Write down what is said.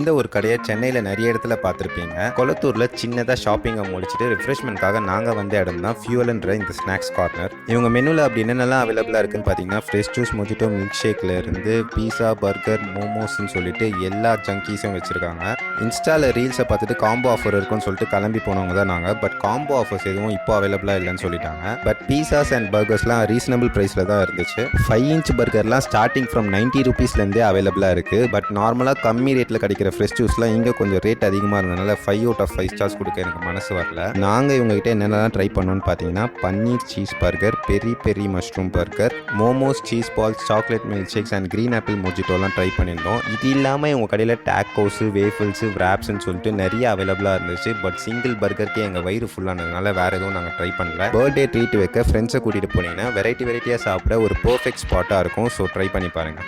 இந்த ஒரு கடையை சென்னையில் நிறைய இடத்துல பார்த்துருப்பீங்க. கொளத்தூரில் சின்னதாக ஷாப்பிங்கை முடிச்சுட்டு ரிஃப்ரெஷ்மெண்ட்காக நாங்கள் வந்த இடம் தான் ஃபியூவல்ன்ற இந்த ஸ்நாக்ஸ் கார்னர். இவங்க மெனுவில் அப்படி என்னென்னலாம் அவைலபிளாக இருக்குன்னு பார்த்தீங்கன்னா, ஃப்ரெஷ் ஜூஸ், மொஜிட்டோ, மில்க் ஷேக்கில் இருந்து பீஸா, பர்கர், மோமோஸ்ன்னு சொல்லிட்டு எல்லா ஜங்கீஸும் வச்சுருக்காங்க. இன்ஸ்டாவில் ரீல்ஸை பார்த்துட்டு காம்போ ஆஃபர் இருக்குன்னு சொல்லிட்டு கிளம்பி போனவங்க தான் நாங்கள். பட் காம்போ ஆஃபர்ஸ் எதுவும் இப்போ அவைலபிளாக இல்லைன்னு சொல்லிட்டாங்க. பட் பீஸாஸ் அண்ட் பர்கர்ஸ்லாம் ரீசனபிள் ப்ரைஸில் தான் இருந்துச்சு. 5 இன்ச் பர்கர்லாம் ஸ்டார்டிங் ஃப்ரம் 90 ரூபீஸ்லேருந்தே அவைலபிளாக இருக்குது. பட் நார்மலாக கம்மி ரேட்டில் கிடைக்கிற ஃப்ரெஷ் ஜூஸ்லாம் இங்கே கொஞ்சம் ரேட் அதிகமாக இருந்ததுனால 5 out of 5 ஸ்டார்ஸ் கொடுக்க எனக்கு மனசு வரல. நாங்கள் இவங்ககிட்ட என்னென்னலாம் ட்ரை பண்ணோன்னு பார்த்தீங்கன்னா, paneer cheese burger, peri peri mushroom burger, momos, cheese balls, chocolate milk shakes and green apple மொஜிட்டோலாம் ட்ரை பண்ணியிருந்தோம். இது இல்லாமல் இவங்க கடையில் டேக்கோஸு, வேஃபிள்ஸு, விராப்ஸ்ன்னு சொல்லிட்டு நிறைய அவைலபிளாக இருந்துச்சு. பட் சிங்கிள் பர்கருக்கே எங்கள் வயிறு ஃபுல்லானதுனால வேறு எதுவும் நாங்கள் ட்ரை பண்ணல. பர்த்டே ட்ரீட் வைக்க ஃப்ரெண்ட்ஸை கூட்டிகிட்டு போனீங்கன்னா வெரைட்டியாக சாப்பிட ஒரு பர்ஃபெக்ட் ஸ்பாட்டாக இருக்கும். ஸோ ட்ரை பண்ணி பாருங்கள்.